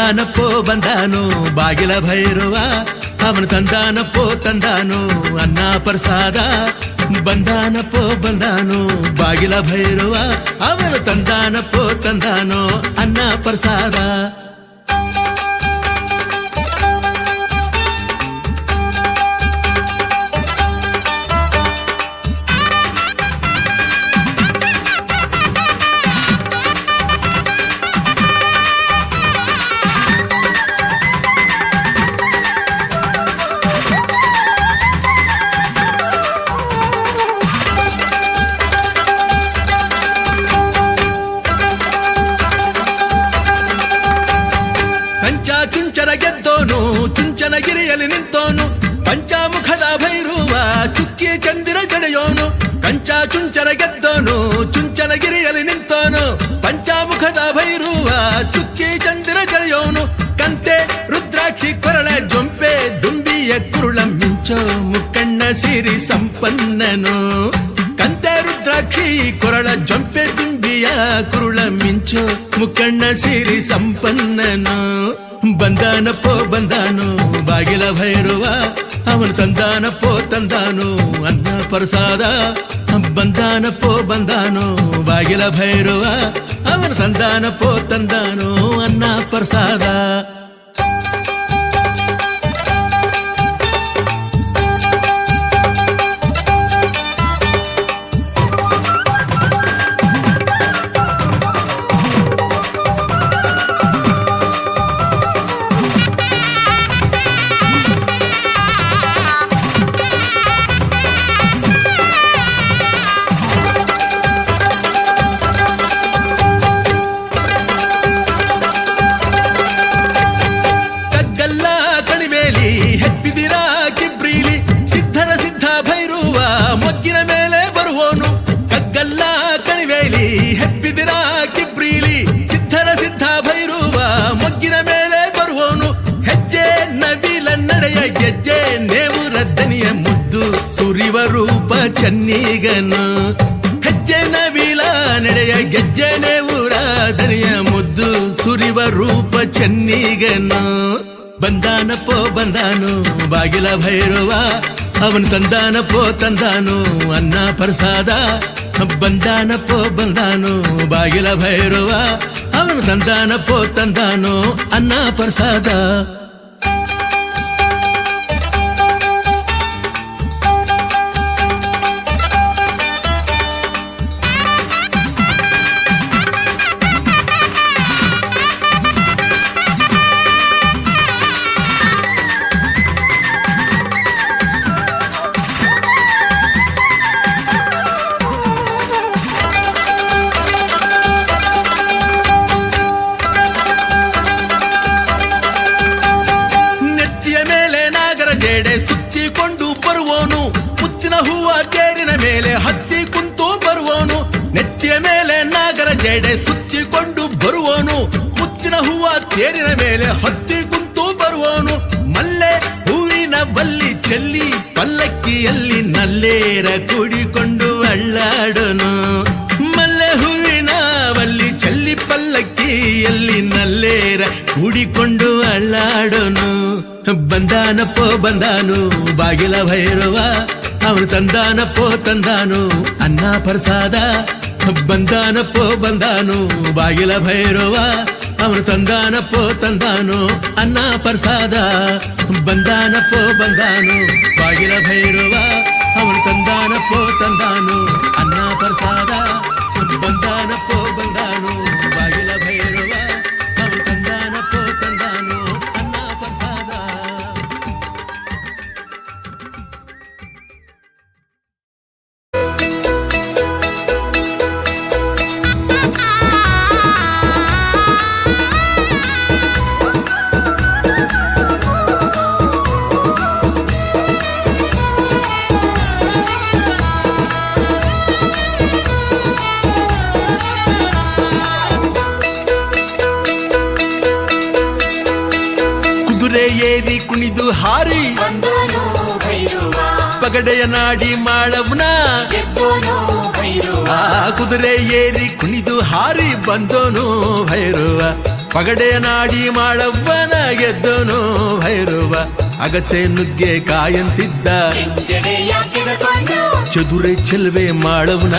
ಬಂದಾನಪ್ಪೋ ಬಂದಾನು ಬಾಗಿಲ ಭೈರವ, ಅವನು ತಂದಾನಪ್ಪೋ ತಂದಾನು ಅನ್ನ ಪ್ರಸಾದ. ಬಂದಾನಪ್ಪೋ ಬಂದಾನು ಬಾಗಿಲ ಭೈರವ, ಅವನು ತಂದಾನಪ್ಪೋ ತಂದಾನು ಅನ್ನ ಪ್ರಸಾದ. ಚುಂಚನಗಿರಿಯಲ್ಲಿ ನಿಂತೋನು ಪಂಚಾಮುಖದ ಭೈರವ, ಚುಕ್ಕಿ ಚಂದಿರ ಜಡೆಯೋನು. ಕಂಚ ಚುಂಚನ ಗೆದ್ದೋನು ಚುಂಚನಗಿರಿಯಲ್ಲಿ ನಿಂತೋನು ಪಂಚಾಮುಖದ ಭೈರವ, ಚುಕ್ಕಿ ಚಂದಿರ ಜಡೆಯೋನು. ಕಂತೆ ರುದ್ರಾಕ್ಷಿ ಕೊರಳ ಜೊಂಪೆ ದುಂಬಿಯ ಕುರುಳ ಮಿಂಚೋ ಮುಕ್ಕಣ್ಣ ಸಿರಿ ಸಂಪನ್ನನು. ಕಂತೆ ರುದ್ರಾಕ್ಷಿ ಕೊರಳ ಜೊಂಪೆ ದುಂಬಿಯ ಕುರುಳ ಮಿಂಚೋ ಮುಕ್ಕಣ್ಣ ಸಿರಿ ಸಂಪನ್ನನು. ಬಂದಾನಪ್ಪೋ ಬಂದಾನು ಬಾಗಿಲ ಭೈರವ, ಅವನು ತಂದಾನಪ್ಪೋ ತಂದಾನು ಅನ್ನ ಪ್ರಸಾದ. ಬಂದಾನಪ್ಪೋ ಬಂದಾನು ಬಾಗಿಲ ಭೈರವ, ಅವನು ತಂದಾನಪ್ಪೋ ತಂದಾನು ಅನ್ನ ಪ್ರಸಾದ. ರೂಪ ಚನ್ನಿಗನು ಹೆಜ್ಜೆ ನವಿಲ ನಡೆಯ ಗೆಜ್ಜೆನೆ ಊರಾದನೆಯ ಮುದ್ದು ಸುರಿವ ರೂಪ ಚನ್ನಿಗನು. ಬಂದಾನಪ್ಪೋ ಬಂದಾನು ಬಾಗಿಲ ಭೈರವ, ಅವನು ತಂದಾನಪ್ಪೋ ತಂದಾನು ಅನ್ನ ಪ್ರಸಾದ. ಬಂದಾನಪ್ಪೋ ಬಂದಾನು ಬಾಗಿಲ ಭೈರವ, ಅವನು ತಂದಾನಪ್ಪೋ ತಂದಾನು ಅನ್ನ ಪ್ರಸಾದ. ಸುತ್ತಿಕೊಂಡು ಬರುವೋನು ಮುತ್ತಿನ ಹೂವ ತೇರಿನ ಮೇಲೆ ಹತ್ತಿ ಕುಂತು ಬರುವೋನು. ನೆತ್ತಿಯ ಮೇಲೆ ನಾಗರ ಜಡೆ ಸುತ್ತಿಕೊಂಡು ಬರುವೋನು ಮುತ್ತಿನ ಹೂವ ತೇರಿನ ಮೇಲೆ ಹತ್ತಿ ಕುಂತು ಬರುವೋನು. ಮಲ್ಲೆ ಹೂವಿನ ಬಲ್ಲಿ ಚೆಲ್ಲಿ ಪಲ್ಲಕ್ಕಿಯಲ್ಲಿ ನಲ್ಲೇರ ಕೂಡಿಕೊಂಡು ಅಳ್ಳಾಡೋನು. ಮಲ್ಲೆ ಹೂವಿನ ಬಲ್ಲಿ ಚೆಲ್ಲಿ ಪಲ್ಲಕ್ಕಿಯಲ್ಲಿ ನಲ್ಲೇರ ಕೂಡಿಕೊಂಡು ಅಳ್ಳಾಡೋನು. ಬಂದಾನಪ್ಪೋ ಬಂದಾನು ಬಾಗಿಲ ಭೈರವ, ಅವನು ತಂದಾನಪ್ಪೋ ತಂದಾನು ಅನ್ನ ಪ್ರಸಾದ. ಬಂದಾನಪ್ಪೋ ಬಂದಾನು ಬಾಗಿಲ ಭೈರವ, ಅವನು ತಂದಾನಪ್ಪೋ ತಂದಾನು ಅನ್ನ ಪ್ರಸಾದ. ಬಂದಾನಪ್ಪೋ ಬಂದಾನು ಬಾಗಿಲ ಭೈರವ, ಅವನು ತಂದಾನಪ್ಪೋ ತಂದಾನು ಅನ್ನ ಪ್ರಸಾದ. ಬಂದಾನಪ್ಪೋ ಬಂದಾನು ಬಾಗಿಲ ಭೈರವ, ಅವನು ತಂದಾನಪ್ಪೋ ತಂದಾನು ಅನ್ನ ಪ್ರಸಾದ. ಏರಿ ಕುಣಿದು ಹಾರಿ ಪಗಡೆಯ ನಾಡಿ ಮಾಡವ್ನ, ಆ ಕುದುರೆ ಏರಿ ಕುಣಿದು ಹಾರಿ ಬಂದೋನು ಭೈರವ. ಪಗಡೆಯ ನಾಡಿ ಮಾಳವ್ವನ ಗೆದ್ದನು ಭೈರವ ಅಗಸೆ ನುಗ್ಗೆ ಕಾಯಂತಿದ್ದ ಚದುರೆ ಚೆಲ್ವೆ ಮಾಳವ್ನ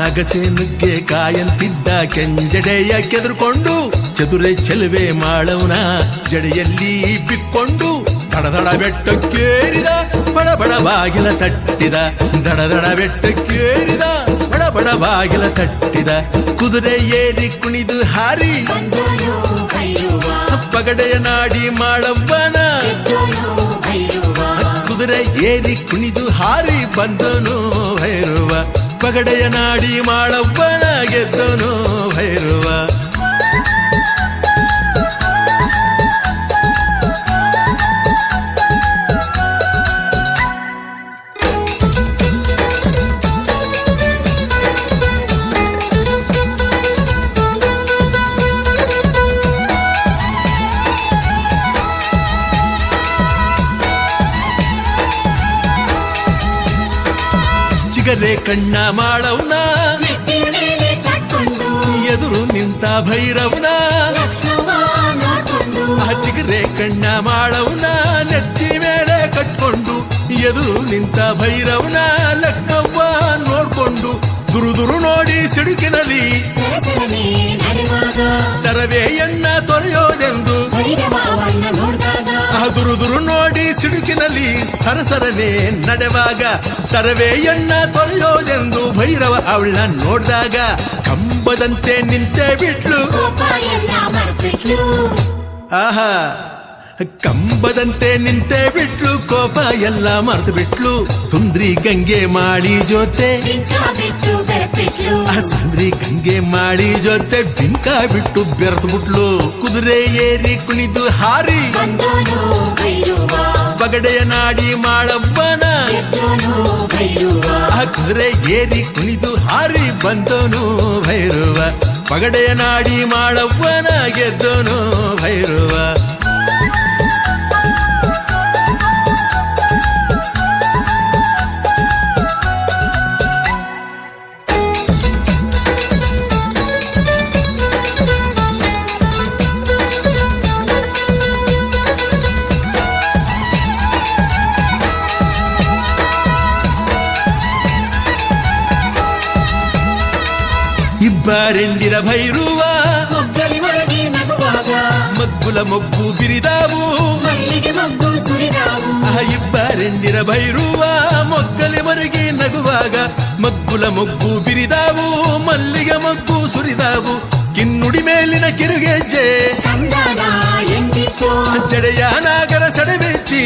ಅಗಸೆ ನುಗ್ಗೆ ಕಾಯಂತಿದ್ದ ಕೆಂಜಡೆಯ ಕೆದರ್ಕೊಂಡು ಚದುರೆ ಚೆಲುವೆ ಮಾಳವ್ನ ಜಡೆಯಲ್ಲಿ ಬಿಕ್ಕೊಂಡು ದಡದಡ ಬೆಟ್ಟಕ್ಕೇರಿದ ಬಡಬಡ ಬಾಗಿಲ ತಟ್ಟಿದ ದಡದಡ ಬೆಟ್ಟಕ್ಕೇರಿದ ಬಡಬಡ ಬಾಗಿಲ ತಟ್ಟಿದ ಕುದುರೆ ಏರಿ ಕುಣಿದು ಹಾರಿ ಪಗಡೆಯ ನಾಡಿ ಮಾಳವ್ವನ ಕುದುರೆ ಏರಿ ಕುಣಿದು ಹಾರಿ ಬಂದನು ಭೈರವ ಪಗಡೆಯ ನಾಡಿ ಮಾಳವ್ವನ ಗೆದ್ದನು ಭೈರವ ಚಿಗರೆ ಕಣ್ಣ ಮಾಳವ್ನ ಎದುರು ನಿಂತ ಭೈರವ್ನ ಚಿಗರೆ ಕಣ್ಣ ಮಾಳವ್ನ ನೆತ್ತಿ ಮೇಲೆ ಕಟ್ಕೊಂಡು ಎದುರು ನಿಂತ ಭೈರವ್ನ ಲಕ್ನವ್ವ ನೋಡ್ಕೊಂಡು ದುರುದುರು ನೋಡಿ ಸಿಡುಕಿನಲ್ಲಿ ತರವೆಯನ್ನ ತೊರೆಯೋದೆಂದು ದುರುದುರು ನೋಡಿ ಸಿಡುಕಿನಲ್ಲಿ ಸರಸರನೆ ನಡೆವಾಗ ತರವೆಯನ್ನ ತೊರೆಯೋದೆಂದು ಭೈರವ ಅವಳ ನೋಡ್ದಾಗ ಕಂಬದಂತೆ ನಿಂತೆ ಬಿಟ್ಲು ಆಹಾ ಕಂಬದಂತೆ ನಿಂತೆ ಬಿಟ್ಲು ಕೋಪ ಎಲ್ಲ ಮರೆತು ಬಿಟ್ಲು ಸುಂದ್ರಿ ಗಂಗೆ ಮಾಳಿ ಜೊತೆ ಸುಂದ್ರಿ ಗಂಗೆ ಮಾಳಿ ಜೊತೆ ಬಿಂಕ ಬಿಟ್ಟು ಬೆರೆತು ಬಿಟ್ಲು ಕುದುರೆ ಏರಿ ಕುಣಿದು ಹಾರಿ ಪಗಡೆಯ ನಾಡಿ ಮಾಳವ್ವನ ಕುದುರೆ ಏರಿ ಕುಣಿದು ಹಾರಿ ಬಂದನು ಭೈರವ ಪಗಡೆಯ ನಾಡಿ ಮಾಳವ್ವನ ಗೆದ್ದನು ಭೈರವ ಇಬ್ಬರೆಂಡಿರ ಭೈರವ ಮಗ್ಗುಲ ಮೊಗ್ಗು ಬಿರಿದಾವು ಇಬ್ಬರೆಂಡಿರ ಭೈರವ ಮೊಗ್ಗಲಿ ಮರಗಿ ನಗುವಾಗ ಮಗ್ಗುಲ ಮೊಗ್ಗು ಬಿರಿದಾವು ಮಲ್ಲಿಗೆ ಮೊಗ್ಗು ಸುರಿದಾವು ಕಿನ್ನುಡಿ ಮೇಲಿನ ಕಿರುಗೆಜ್ಜೆ ಜಡೆಯ ನಾಗರ ಸೆಡೆಬೆಚ್ಚಿ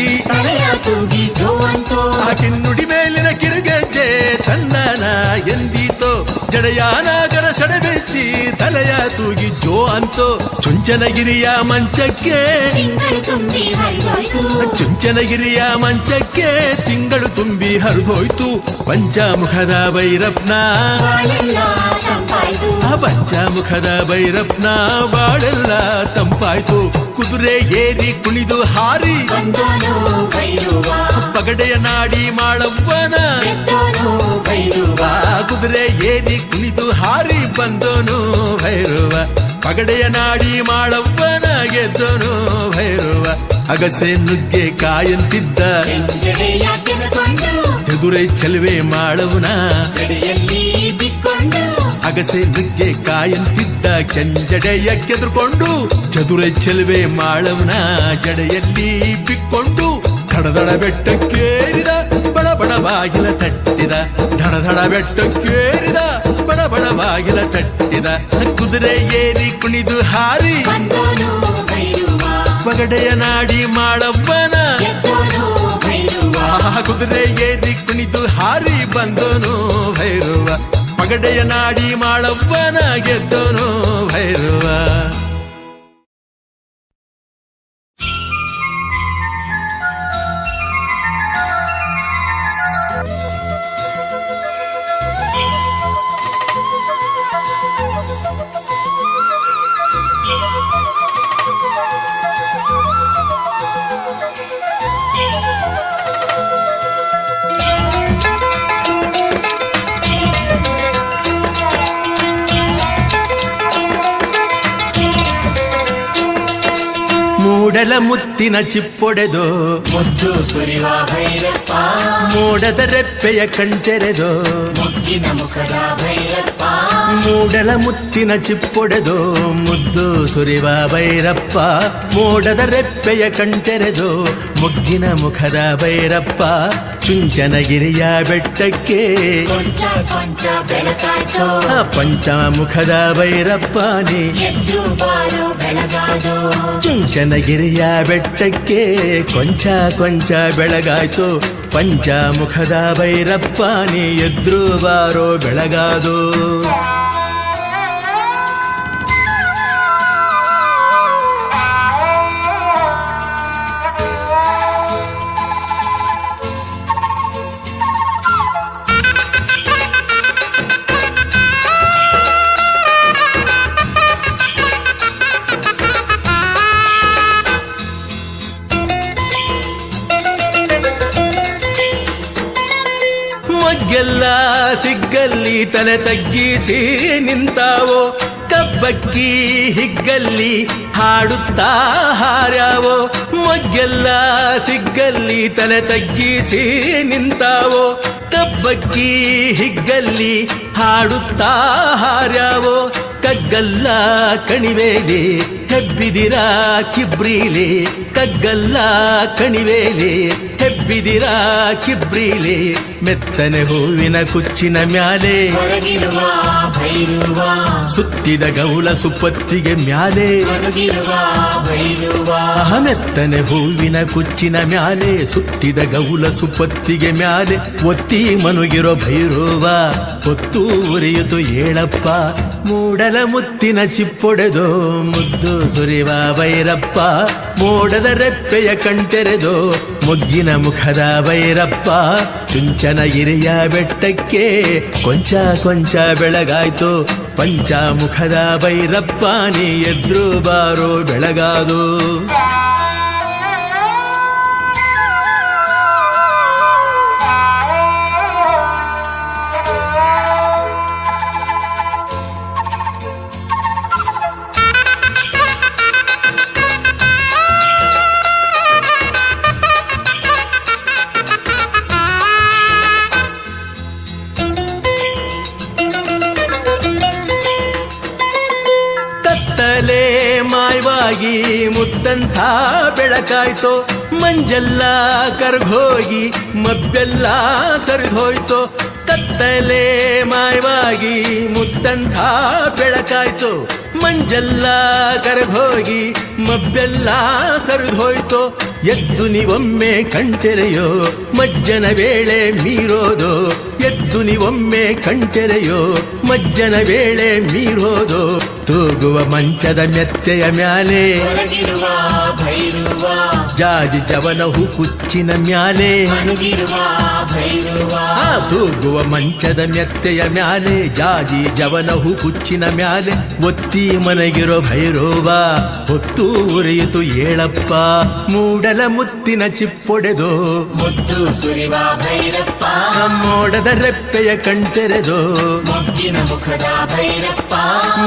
ಕಿನ್ನುಡಿ ಮೇಲಿನ ಕಿರುಗೆಜ್ಜೆ ತನ್ನನ ಎಂದೀತೋ ಜಡೆಯ ನಾಗರ ಸೆಡೆಬೆಚ್ಚಿ ತಲೆಯ ತೂಗಿ ಜೋ ಅಂತೋ ಚುಂಚನಗಿರಿಯ ಮಂಚಕ್ಕೆ ಚುಂಚನಗಿರಿಯ ಮಂಚಕ್ಕೆ ತಿಂಗಳು ತುಂಬಿ ಹರಿದೋಯ್ತು ಪಂಚಮುಖದ ಭೈರಪ್ಪನ ಪಂಚಮುಖದ ಭೈರಪ್ಪನ ಬಾಳೆಲ್ಲ ತಂಪಾಯ್ತು ಕುದುರೆ ಏರಿ ಕುಣಿದು ಹಾರಿ ಪಗಡೆಯ ನಾಡಿ ಮಾಳವ್ವನ ಕುದುರೆ ಏರಿ ಕುಣಿದು ಹಾರಿ ಬಂದನು ಭೈರವ ಪಗಡೆಯ ನಾಡಿ ಮಾಳವ್ವನ ಗೆದ್ದನು ಭೈರವ ಅಗಸೆ ನುಗ್ಗೆ ಕಾಯಂತಿದ್ದ ಎದುರೈ ಚೆಲುವೆ ಮಾಳವ್ನ ಅಗಸೆ ನುಗ್ಗೆ ಕಾಯಂತಿದ್ದ ಕೆಂಜಡೆಯ ಕೆದರ್ಕೊಂಡು ಚದುರೆ ಚೆಲುವೆ ಮಾಳವ್ನ ಜಡೆಯಲ್ಲಿ ಬಿಕ್ಕೊಂಡು ದಡದಡ ಬೆಟ್ಟಕ್ಕೇರಿದ ಬಡಬಡ ಬಾಗಿಲ ತಟ್ಟಿದ ದಡದಡ ಬೆಟ್ಟಕ್ಕೇರಿದ ಬಡಬಡ ಬಾಗಿಲ ತಟ್ಟಿದ ಕುದುರೆ ಏರಿ ಕುಣಿದು ಹಾರಿ ಪಗಡೆಯ ನಾಡಿ ಮಾಳವ್ವನ ಕುದುರೆ ಏರಿ ಕುಣಿದು ಹಾರಿ ಬಂದನು ಭೈರವ ಪಗಡೆಯ ನಾಡಿ ಮಾಳವ್ವನ ಗೆದ್ದನು ಭೈರವ ಮೂಡಲ ಮುತ್ತಿನ ಚಿಪ್ಪೊಡೆದು ಮುದ್ದು ಸುರಿವ ಭೈರಪ್ಪ ಮೋಡದ ರೆಪ್ಪೆಯ ಕಣ್ತೆರೆದು ಮುಗ್ಗಿನ ಮುಖದ ಭೈರಪ್ಪ ಮೂಡಲ ಮುತ್ತಿನ ಚಿಪ್ಪೊಡೆದು ಮುದ್ದು ಸುರಿವ ಭೈರಪ್ಪ ಮೋಡದ ರೆಪ್ಪೆಯ ಕಣ್ತೆರೆದು ಮುಗ್ಗಿನ ಮುಖದ ಭೈರಪ್ಪ ಚುಂಚನಗಿರಿಯ ಬೆಟ್ಟಕ್ಕೆ ಕೊಂಚ ಕೊಂಚ ಬೆಳಕಾಯ್ತು ಪಂಚಮುಖದ ಭೈರಪ್ಪನೇ ಎದ್ದು ಬಾರೋ ಬೆಳಗಾದು ಚುಂಚನಗಿರಿಯ ಬೆಟ್ಟಕ್ಕೆ ಕೊಂಚ ಕೊಂಚ ಬೆಳಗಾಯ್ತು ಪಂಚಮುಖದ ಭೈರಪ್ಪನೇ ಎದ್ರು ಬಾರೋ ಬೆಳಗಾದು ಮೊಗ್ಗೆಲ್ಲ ಸಿಗ್ಗಲ್ಲಿ ತಲೆ ತಗ್ಗಿಸಿ ನಿಂತಾವೋ ಕಬ್ಬಕ್ಕಿ ಹಿಗ್ಗಲ್ಲಿ ಹಾಡುತ್ತಾ ಹಾರ್ಯಾವೋ ಮೊಗ್ಗೆಲ್ಲ ಸಿಗ್ಗಲ್ಲಿ ತಲೆ ತಗ್ಗಿಸಿ ನಿಂತಾವೋ ಕಬ್ಬಕ್ಕಿ ಹಿಗ್ಗಲ್ಲಿ ಹಾಡುತ್ತಾ ಹಾರ್ಯಾವೋ ಕಗ್ಗಲ್ಲ ಕಣಿವೇಲಿ ಹೆಬ್ಬಿದಿರ ಕಿಬ್ರೀಲಿ ಕಗ್ಗಲ್ಲ ಕಣಿವೇಲಿ ಹೆಬ್ಬಿದಿರ ಕಿಬ್ರೀಲಿ ಮೆತ್ತನೆ ಹೂವಿನ ಕುಚ್ಚಿನ ಮ್ಯಾಲೆ ಹೊರಗಿರುವ ಭೈರುವ ಸುತ್ತಿದ ಗೌಲ ಸುಪ್ಪತ್ತಿಗೆ ಮ್ಯಾಲೆ ಹೊರಗಿರುವ ಭೈರುವ ಮೆತ್ತನೆ ಹೂವಿನ ಕುಚ್ಚಿನ ಮ್ಯಾಲೆ ಸುತ್ತಿದ ಗೌಲ ಸುಪ್ಪತ್ತಿಗೆ ಮ್ಯಾಲೆ ಒತ್ತಿ ಮನುಗಿರೋ ಭೈರವ ಹೊತ್ತು ಉರಿಯಿತು ಏಳಪ್ಪ ಮೂಡಲ ಮುತ್ತಿನ ಚಿಪ್ಪೊಡೆದು ಮುದ್ದು ಸುರಿವ ಭೈರಪ್ಪ ಮೋಡದ ರೆಪ್ಪೆಯ ಕಣ್ತೆರೆದು ಮೊಗ್ಗಿನ ಮುಖದ ಭೈರಪ್ಪ ಚುಂಚನಗಿರಿಯ ಬೆಟ್ಟಕ್ಕೆ ಕೊಂಚ ಕೊಂಚ ಬೆಳಗಾಯ್ತು ಪಂಚಮುಖದ ಭೈರಪ್ಪನೇ ಎದ್ರು ಬಾರೋ ಬೆಳಗಾದು ಕತ್ತಲೆ ಮಾಯವಾಗಿ ಮುದ್ದಂಥ ಬೆಳಕಾಯ್ತೋ ಮಂಜೆಲ್ಲ ಕರ್ಗೋಗಿ ಮಬ್ಬೆಲ್ಲ ಸರಿದೋಯ್ತು ಕತ್ತಲೆ ಮಾಯವಾಗಿ ಮುದ್ದಂಥ ಬೆಳಕಾಯ್ತು ಮಂಜೆಲ್ಲ ಕರಗೋಗಿ ಮಬ್ಬೆಲ್ಲ ಸರಿದೋಯ್ತು ಎದ್ದು ನೀವೊಮ್ಮೆ ಕಣ್ತೆರೆಯೋ ಮಜ್ಜನ ವೇಳೆ ಮೀರೋದು ಎದ್ದು ನೀವೊಮ್ಮೆ ಕಣ್ತೆರೆಯೋ ಮಜ್ಜನ ವೇಳೆ ಮೀರೋದು ತೂಗುವ ಮಂಚದ ಮೆತ್ತೆಯ ಮ್ಯಾಲೆ ಹೊರಗಿರುವ ಭೈರುವ ಜಾಜಿ ಜವನ ಹೂ ಕುಚ್ಚಿನ ಮ್ಯಾಲೆ ಹೊರಗಿರುವ ಭೈರುವ ತೂಗುವ ಮಂಚದ ಮೆತ್ತೆಯ ಮ್ಯಾಲೆ ಜಾಜಿ ಜವನ ಹೂ ಕುಚ್ಚಿನ ಮ್ಯಾಲೆ ಒತ್ತಿ ಮನಗಿರೋ ಭೈರವ ಹೊತ್ತು ಉರಿಯಿತು ಏಳಪ್ಪ ಮೂಡಲ ಮುತ್ತಿನ ಚಿಪ್ಪೊಡೆದು ಮುದ್ದು ಸುರಿವ ಭೈರಪ್ಪ ಮೋಡದ ರೆಪ್ಪೆಯ ಕಣ್ತೆರೆದು ಮೊಗ್ಗಿನ ಮುಖದ ಭೈರಪ್ಪ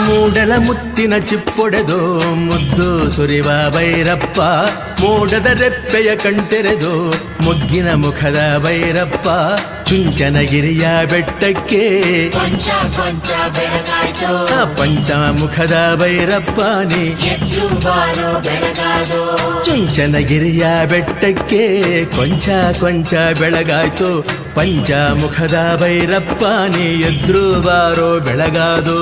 ಮೂಡಲ ಮುತ್ತಿನ ಚಿಪ್ಪೊಡೆದು ಮುದ್ದು ಸುರಿವ ಭೈರಪ್ಪ ಮೋಡದ ರೆಪ್ಪೆಯ ಕಣ್ತೆರೆದು ಮೊಗ್ಗಿನ ಮುಖದ ಭೈರಪ್ಪ ಚುಂಚನಗಿರಿಯ ಬೆಟ್ಟಕ್ಕೆ ಕೊಂಚ ಕೊಂಚ ಬೆಳಕಾಯ್ತು ಪಂಚಮುಖದ ಭೈರಪ್ಪನೇ ಎದ್ದು ಬಾರೋ ಬೆಳಗಾದು ಚುಂಚನಗಿರಿಯ ಬೆಟ್ಟಕ್ಕೆ ಕೊಂಚ ಕೊಂಚ ಬೆಳಗಾಯ್ತು ಪಂಚಮುಖದ ಭೈರಪ್ಪನೇ ಎದ್ರು ಬಾರೋ ಬೆಳಗಾದು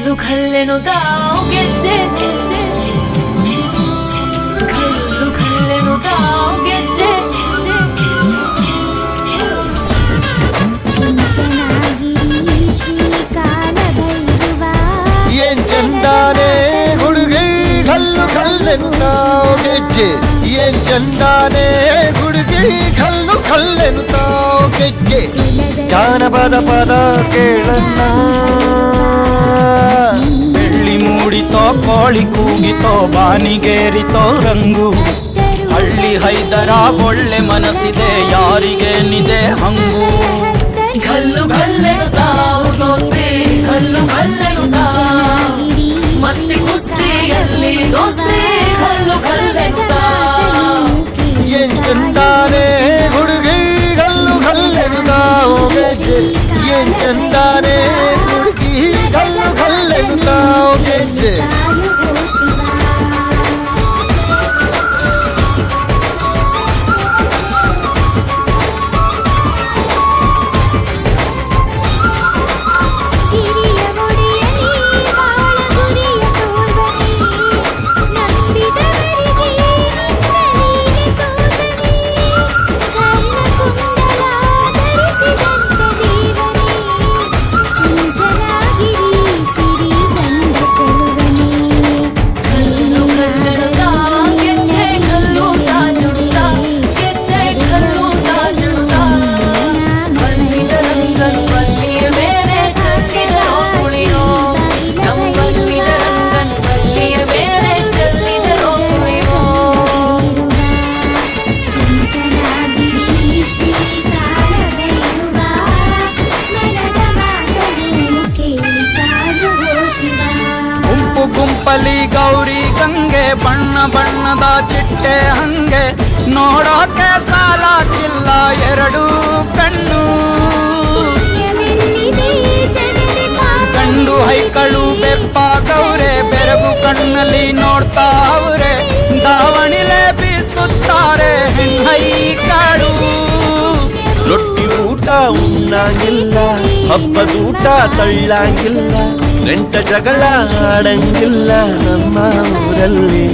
ಕಲ್ಲು ಕಲ್ಲೆನು ತಾವು ಗೆಜ್ಜೆ ಕಲ್ಲು ಕಲ್ಲೆನು ತಾವು ಗೆಜ್ಜೆ ಏನ್ ಚಂದಾನೆ ಹುಡುಗಿ ಕಲ್ಲು ಕಲ್ಲೆನುತ್ತಾವು ಗೆಜ್ಜೆ ಏನ್ ಚಂದಾನೆ ಹುಡುಗಿ ಕಲ್ಲು ಕಲ್ಲೆನುತ್ತಾವು ಗೆಜ್ಜೆ ಜಾನಪದ ಪದ ಕೇಳಣ್ಣ ಬೆಳ್ಳಿ ಮೂಡಿತೋ ಕೋಳಿ ಕೂಗಿತೋ ಬಾನಿಗೇರಿತೋ ರಂಗು ಹಳ್ಳಿ ಹೈದರ ಒಳ್ಳೆ ಮನಸ್ಸಿದೆ ಯಾರಿಗೇನಿದೆ ಹಂಗು ಕಲ್ಲು ಕಲ್ಲೆನು ತಾವು ದೋಸ್ತಿ ಕಲ್ಲು ಕಲ್ಲೆನು ತಾವು ಮಸ್ತಿ ಕುಸ್ತಿಯಲ್ಲಿ ದೋಸ್ತಿ ಕಲ್ಲು ಕಲ್ಲೆನು ತಾವು ಏನ್ ಚಂದಾನೆ ಹುಡುಗಿ ಕಲ್ಲು ಕಲ್ಲೆನುತ್ತಾವು ಗೆಜ್ಜೆ ಏನ್ ಚಂದಾನೆ ಹುಡುಗಿ ಕಲ್ಲು ಕಲ್ಲೆನುತ್ತಾವು ಗೆಜ್ಜೆ ಗುಂಪಲಿ ಗೌರಿ ಗಂಗೆ ಬಣ್ಣ ಬಣ್ಣದ ಚಿಟ್ಟೆ ಹಂಗೆ ನೋಡೋಕೆ ಸಾಲಾಗಿಲ್ಲ ಎರಡು ಕಣ್ಣು ಗಂಡು ಹೈಕಳು ಬೆಪ್ಪಾಗವ್ರೆ ಬೆರಗು ಕಣ್ಣಲ್ಲಿ ನೋಡ್ತಾ ಅವ್ರೆ ದಾವಣಿಲೆ ಬೀಸುತ್ತಾರೆ ಹೆಣ್ಣೈಕಳು ರೊಟ್ಟಿ ಊಟ ಉಣ್ಣಂಗಿಲ್ಲ ಹಬ್ಬದೂಟ ತಳ್ಳಂಗಿಲ್ಲ ನೆಂಟ ಜಗಳ ಆಡಂಗಿಲ್ಲ ನಮ್ಮ ಊರಲ್ಲಿ